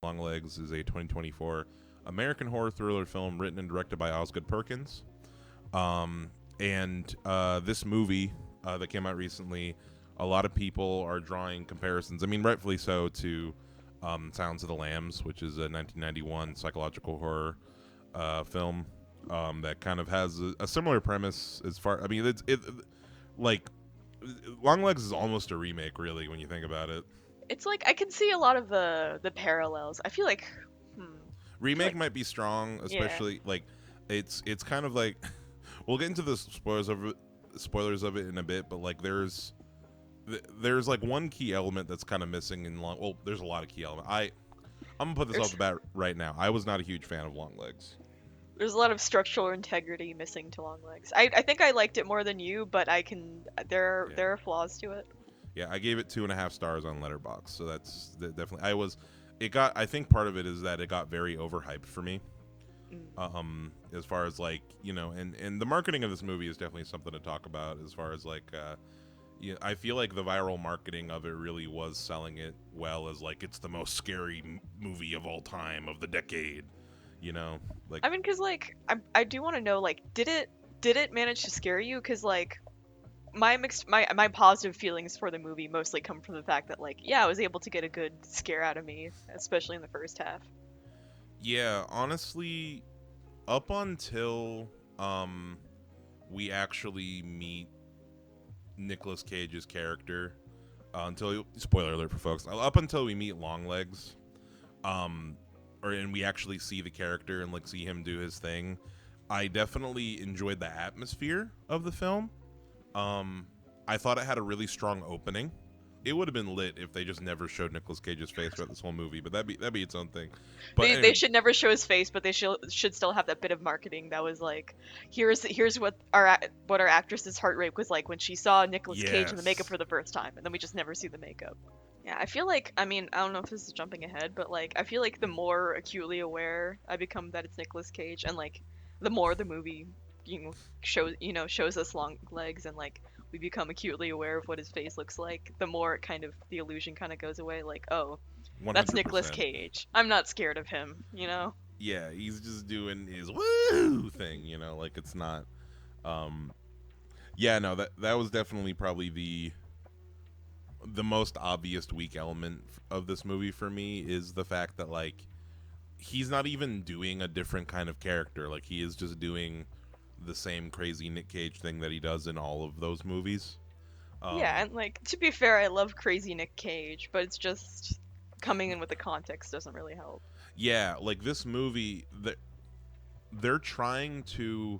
Longlegs is a 2024 American horror thriller film written and directed by Osgood Perkins. This movie that came out recently, a lot of people are drawing comparisons. I mean, rightfully so, to Silence of the Lambs, which is a 1991 psychological horror film that kind of has a similar premise. As far, I mean, like Longlegs is almost a remake, really, when you think about it. It's like I can see a lot of the parallels. I feel like Remake might be strong, yeah. especially like it's kind of like we'll get into the spoilers of it in a bit, but like there's like one key element that's kind of missing in well, there's a lot of key elements. I'm gonna put this off the bat right now. I was not a huge fan of Longlegs. There's a lot of structural integrity missing to Longlegs. I think I liked it more than you, but there are flaws to it. Yeah, I gave it 2.5 stars on Letterboxd, so that's definitely. I think part of it is that it got very overhyped for me. As far as like, you know, and the marketing of this movie is definitely something to talk about. As far as like, I feel like the viral marketing of it really was selling it well as like it's the most scary movie of all time, of the decade. You know, like I mean, because like I do want to know, like, did it manage to scare you? Because like my positive feelings for the movie mostly come from the fact that like, yeah, I was able to get a good scare out of me, especially in the first half. Yeah, honestly, up until we actually meet Nicolas Cage's character, spoiler alert for folks, up until we meet Longlegs, and we actually see the character and like see him do his thing, I definitely enjoyed the atmosphere of the film. I thought it had a really strong opening. It would have been lit if they just never showed Nicolas Cage's face throughout this whole movie, but that'd be its own thing. But They, anyway, they should never show his face, but they should still have that bit of marketing that was like, here's what our actress's heart rate was like when she saw Nicolas Cage in the makeup for the first time, and then we just never see the makeup. Yeah, I feel like, I mean, I don't know if this is jumping ahead, but like I feel like the more acutely aware I become that it's Nicolas Cage, and like the more the movie shows us Longlegs, and like we become acutely aware of what his face looks like, the more the illusion kind of goes away. Like, oh, 100%. that's Nicolas Cage. I'm not scared of him, you know? Yeah, he's just doing his woo thing, you know, like it's not. Yeah, no, that was definitely probably the most obvious weak element of this movie for me, is the fact that like he's not even doing a different kind of character. Like he is just doing the same crazy Nick Cage thing that he does in all of those movies. Yeah, and like, to be fair, I love crazy Nick Cage, but it's just coming in with the context doesn't really help. Yeah, like this movie, they're trying to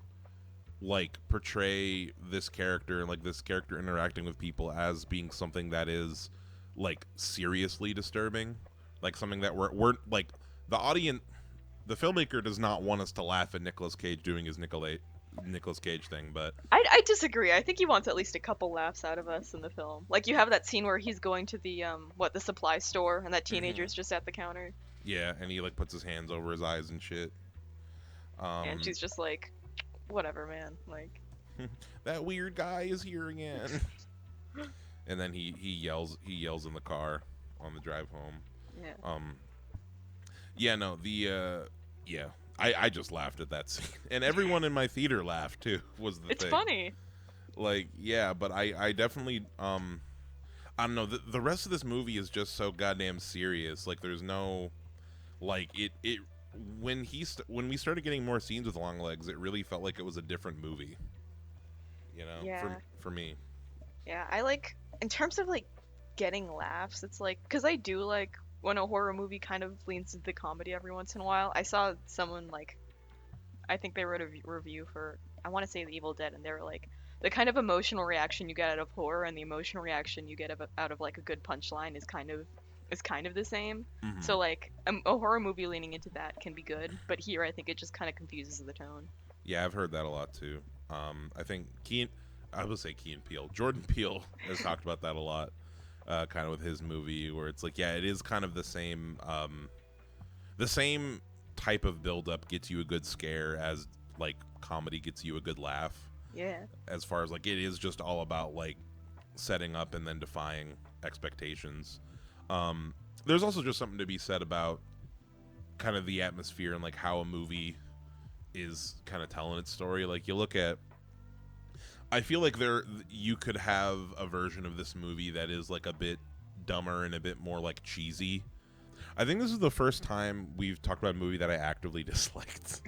like portray this character and like this character interacting with people as being something that is like seriously disturbing, like something that we're like the audience, the filmmaker does not want us to laugh at Nicolas Cage doing his Nicolas Cage thing, but I disagree. I think he wants at least a couple laughs out of us in the film. Like, you have that scene where he's going to the the supply store, and that teenager's just at the counter. Yeah, and he like puts his hands over his eyes and shit. And she's just like, whatever, man. Like, that weird guy is here again. And then he yells in the car on the drive home. Yeah. Yeah, no, I just laughed at that scene, and everyone in my theater laughed too. Was the thing? It's funny. Like, yeah, but I definitely I don't know. The rest of this movie is just so goddamn serious. Like, there's no like it when we started getting more scenes with Longlegs, it really felt like it was a different movie. You know, Yeah. for me. Yeah, I like, in terms of like getting laughs, it's like, because I do like when a horror movie kind of leans into the comedy every once in a while. I saw someone like, I think they wrote a review for, I want to say, The Evil Dead, and they were like, the kind of emotional reaction you get out of horror and the emotional reaction you get out of like a good punchline is kind of the same. Mm-hmm. So like a horror movie leaning into that can be good, but here I think it just kind of confuses the tone. Yeah, I've heard that a lot too. I think Jordan Peele has talked about that a lot. Kind of with his movie, where it's like, yeah, it is kind of the same type of build-up gets you a good scare as like comedy gets you a good laugh. Yeah. as far as like it is just all about like setting up and then defying expectations. Um, there's also just something to be said about kind of the atmosphere and like how a movie is kind of telling its story. Like you look at, I feel like you could have a version of this movie that is like a bit dumber and a bit more like cheesy. I think this is the first time we've talked about a movie that I actively disliked.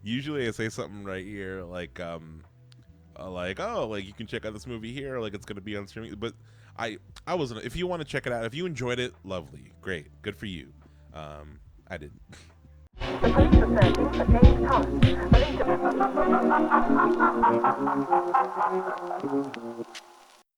Usually I say something right here like, oh, like you can check out this movie here, like it's gonna be on streaming. But I wasn't. If you want to check it out, if you enjoyed it, lovely, great, good for you. I didn't. The police are searching for James Thomas, believed to